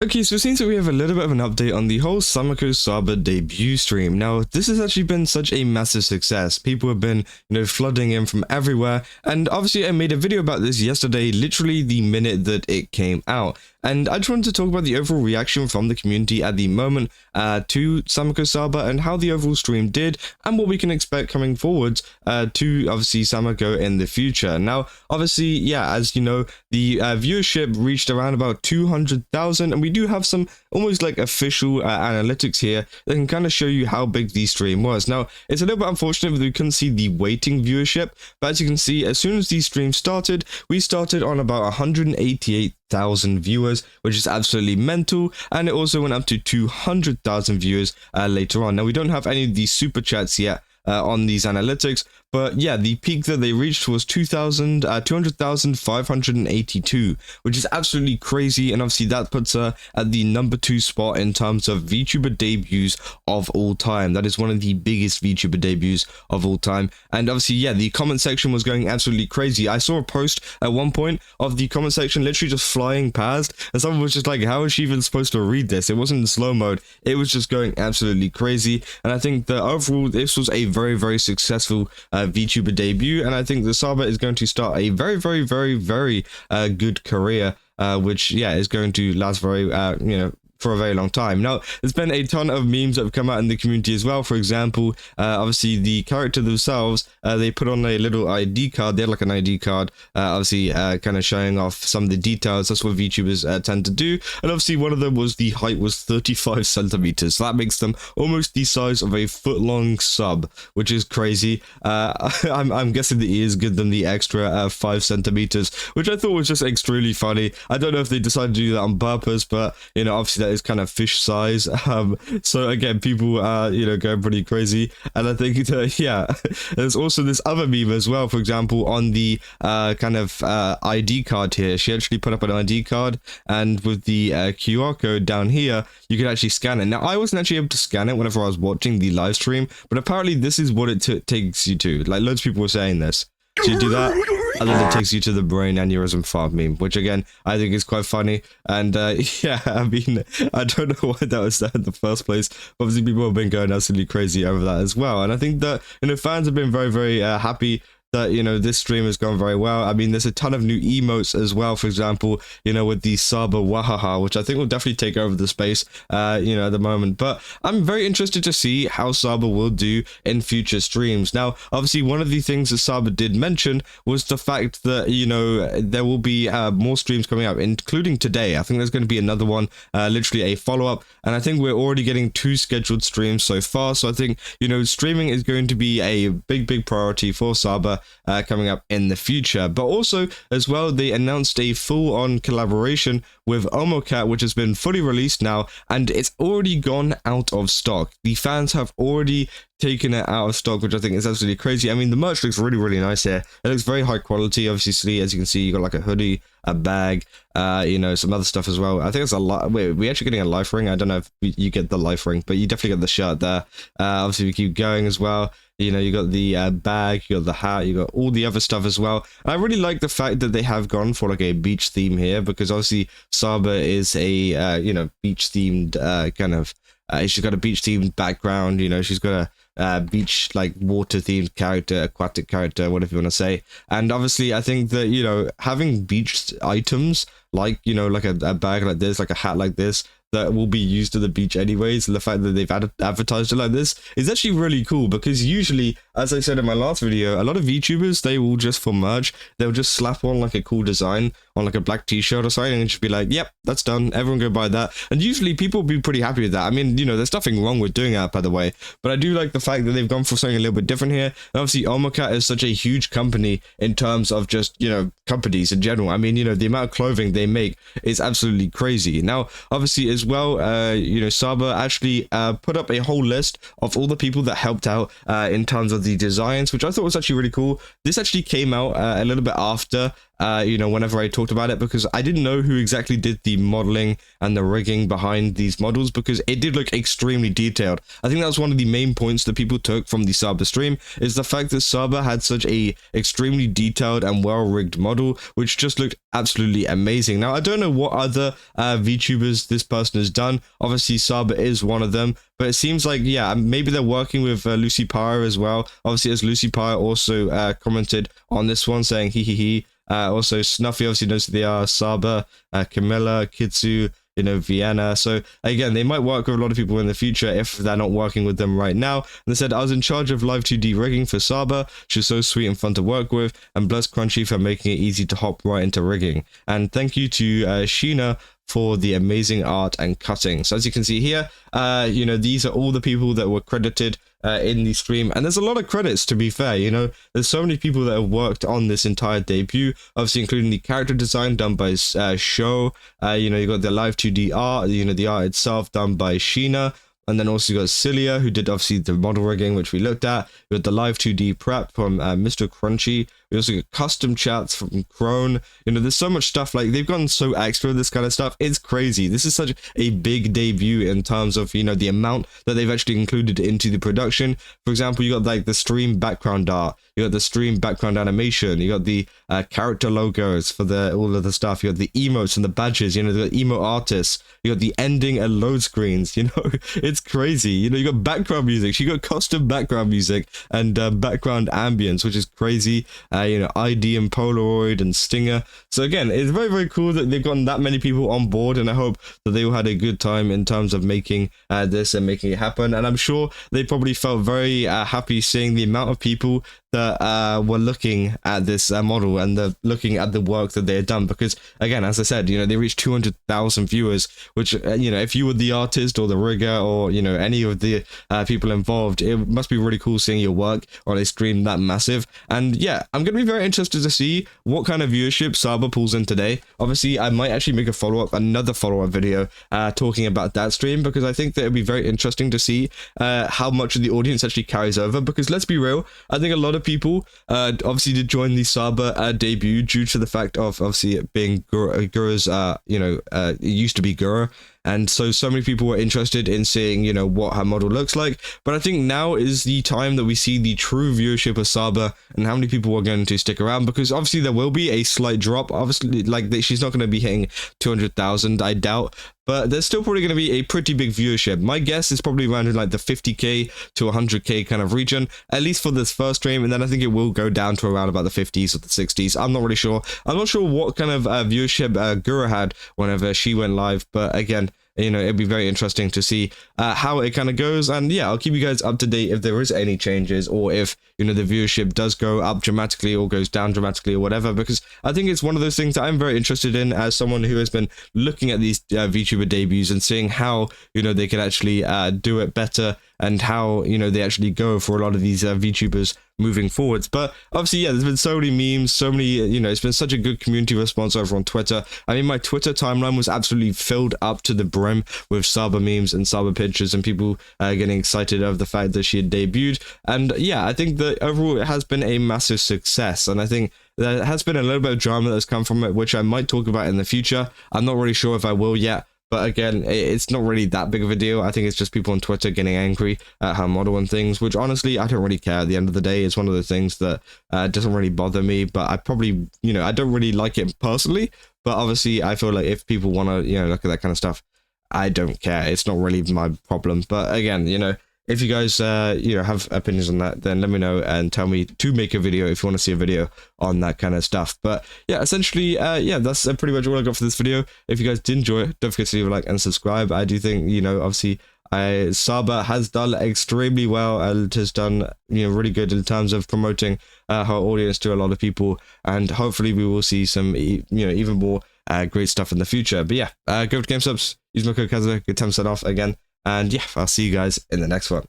Okay, so it seems that we have a little bit of an update on the whole Sameko Saba debut stream. Now, this has actually been such a massive success. People have been, flooding in from everywhere. And obviously, I made a video about this yesterday, literally the minute that it came out. And I just wanted to talk about the overall reaction from the community at the moment to Sameko Saba and how the overall stream did and what we can expect coming forwards to obviously Sameko in the future. Now, obviously, yeah, as you know, the viewership reached around about 200,000, and we do have some almost like official analytics here that can kind of show you how big the stream was. Now, it's a little bit unfortunate that we couldn't see the waiting viewership, but as you can see, as soon as the stream started, we started on about 188,000 viewers, which is absolutely mental, and it also went up to 200,000 viewers later on. Now, we don't have any of these super chats yet on these analytics, but yeah, the peak that they reached was 200,582, which is absolutely crazy, and obviously that puts her at the #2 spot in terms of VTuber debuts of all time. That is one of the biggest VTuber debuts of all time, and obviously, yeah, the comment section was going absolutely crazy. I saw a post at one point of the comment section literally just flying past, and someone was just like, how is she even supposed to read this? It wasn't in slow mode, it was just going absolutely crazy, and I think that overall, this was a very, very successful VTuber debut, and I think the Saba is going to start a very, very, very, very good career, which, yeah, is going to last very, for a very long time. Now, there's been a ton of memes that have come out in the community as well. For example, obviously the character themselves, they put on a little ID card. They had like an ID card, obviously kind of showing off some of the details. That's what VTubers tend to do. And obviously one of them was the height was 35 centimeters. So that makes them almost the size of a foot-long sub, which is crazy. I'm guessing the ears give them the extra 5 centimeters, which I thought was just extremely funny. I don't know if they decided to do that on purpose, but, obviously that is kind of fish size. So again, people are, going pretty crazy. And I think, yeah, there's also this other meme as well. For example, on the kind of ID card here, she actually put up an ID card, and with the QR code down here, you can actually scan it. Now, I wasn't actually able to scan it whenever I was watching the live stream, but apparently this is what it takes you to. Like, loads of people were saying this. So you do that, and then it takes you to the brain aneurysm fart meme, which again, I think is quite funny. And yeah, I mean, I don't know why that was there in the first place. Obviously, people have been going absolutely crazy over that as well. And I think that, fans have been very, very happy that, this stream has gone very well. I mean, there's a ton of new emotes as well, for example, with the Saba Wahaha, which I think will definitely take over the space, at the moment. But I'm very interested to see how Saba will do in future streams. Now, obviously, one of the things that Saba did mention was the fact that, there will be more streams coming up, including today. I think there's going to be another one, literally a follow-up. And I think we're already getting 2 scheduled streams so far. So I think, streaming is going to be a big, big priority for Saba coming up in the future. But also as well, they announced a full-on collaboration with Omoat, which has been fully released now, and it's already gone out of stock. The fans have already taken it out of stock, which I think is absolutely crazy. I mean, the merch looks really, really nice here. It looks very high quality. Obviously, as you can see, you got like a hoodie, a bag, some other stuff as well. I think it's a lot. Wait, we're actually getting a life ring. I don't know if you get the life ring, but you definitely get the shirt there. Obviously, we keep going as well. You got the bag, you got the hat, you got all the other stuff as well. And I really like the fact that they have gone for like a beach theme here, because obviously Saba is a beach themed kind of. She's got a beach themed background. She's got a beach like water themed character, aquatic character, whatever you want to say. And obviously, I think that having beach items like like a bag like this, like a hat like this, that will be used at the beach anyways, and the fact that they've advertised it like this is actually really cool, because usually, as I said in my last video, a lot of VTubers, they will just, for merch, they'll just slap on like a cool design on like a black t-shirt or something and just be like, yep, that's done, everyone go buy that. And usually people will be pretty happy with that. I mean, there's nothing wrong with doing that, by the way, but I do like the fact that they've gone for something a little bit different here. And obviously Omoat is such a huge company in terms of just companies in general. I mean, the amount of clothing they make is absolutely crazy. Now, obviously as well, Saba actually put up a whole list of all the people that helped out in terms of the designs, which I thought was actually really cool. This actually came out a little bit after whenever I talked about it, because I didn't know who exactly did the modeling and the rigging behind these models, because it did look extremely detailed. I think that was one of the main points that people took from the Saba stream, is the fact that Saba had such a extremely detailed and well-rigged model, which just looked absolutely amazing. Now, I don't know what other VTubers this person has done. Obviously, Saba is one of them, but it seems like, yeah, maybe they're working with Lucy Pyre as well. Obviously, as Lucy Pyre also commented on this one, saying he. Also, Snuffy obviously knows who they are. Saba, Camilla, Kitsu, Vienna. So again, they might work with a lot of people in the future if they're not working with them right now. And they said, I was in charge of live 2D rigging for Saba. She's so sweet and fun to work with, and bless Crunchy for making it easy to hop right into rigging. And thank you to Sheena for the amazing art and cutting. So as you can see here, these are all the people that were credited in the stream, and there's a lot of credits, to be fair. There's so many people that have worked on this entire debut, obviously including the character design done by Sho. You got the live 2D art, the art itself done by Sheena. And then also you got Cilia, who did obviously the model rigging, which we looked at. We got the live 2D prep from Mr. Crunchy. We also got custom chats from Crone. There's so much stuff. Like, they've gone so extra with this kind of stuff. It's crazy. This is such a big debut in terms of, the amount that they've actually included into the production. For example, you got like the stream background art. You got the stream background animation. You got the character logos for all of the stuff. You got the emotes and the badges. The emo artists. You got the ending and load screens. It's crazy. You got background music. You got custom background music and background ambience, which is crazy. ID and Polaroid and Stinger. So again, it's very, very cool that they've gotten that many people on board, and I hope that they all had a good time in terms of making this and making it happen. And I'm sure they probably felt very happy seeing the amount of people that were looking at this model and looking at the work that they had done, because again, as I said, they reached 200,000 viewers, which if you were the artist or the rigger or any of the people involved, it must be really cool seeing your work on a stream that massive. And yeah, I'm gonna be very interested to see what kind of viewership Saba pulls in today. Obviously, I might actually make another follow-up video talking about that stream, because I think that it'd be very interesting to see how much of the audience actually carries over, because let's be real, I think a lot of people obviously did join the Saba debut due to the fact of obviously it being Gura's it used to be Gura, and so many people were interested in seeing what her model looks like. But I think now is the time that we see the true viewership of Saba and how many people are going to stick around, because obviously there will be a slight drop. Obviously, like, she's not going to be hitting 200,000, I doubt, but there's still probably going to be a pretty big viewership. My guess is probably around like the 50k to 100k kind of region, at least for this first stream, and then I think it will go down to around about the 50s or the 60s. I'm not really sure. I'm not sure what kind of viewership Gura had whenever she went live, but again, it'd be very interesting to see how it kind of goes. And yeah, I'll keep you guys up to date if there is any changes, or if the viewership does go up dramatically or goes down dramatically or whatever, because I think it's one of those things that I'm very interested in as someone who has been looking at these VTuber debuts and seeing how they can actually do it better, and how they actually go for a lot of these VTubers moving forwards. But obviously, yeah, there's been so many memes, so many, it's been such a good community response over on Twitter. I mean, my Twitter timeline was absolutely filled up to the brim with Saba memes and Saba pictures, and people getting excited over the fact that she had debuted. And yeah, I think that overall it has been a massive success, and I think there has been a little bit of drama that's come from it, which I might talk about in the future. I'm not really sure if I will yet, but again, it's not really that big of a deal. I think it's just people on Twitter getting angry at her model and things, which honestly, I don't really care at the end of the day. It's one of the things that doesn't really bother me, but I probably, I don't really like it personally, but obviously I feel like if people want to, look at that kind of stuff, I don't care. It's not really my problem. But again, if you guys, have opinions on that, then let me know and tell me to make a video if you want to see a video on that kind of stuff. But yeah, essentially, that's pretty much all I got for this video. If you guys did enjoy it, don't forget to leave a like and subscribe. I do think, obviously, Saba has done extremely well and has done, really good in terms of promoting her audience to a lot of people. And hopefully we will see some, even more great stuff in the future. But yeah, go to GameSubs, use my code Kaza, get 10% off again. And yeah, I'll see you guys in the next one.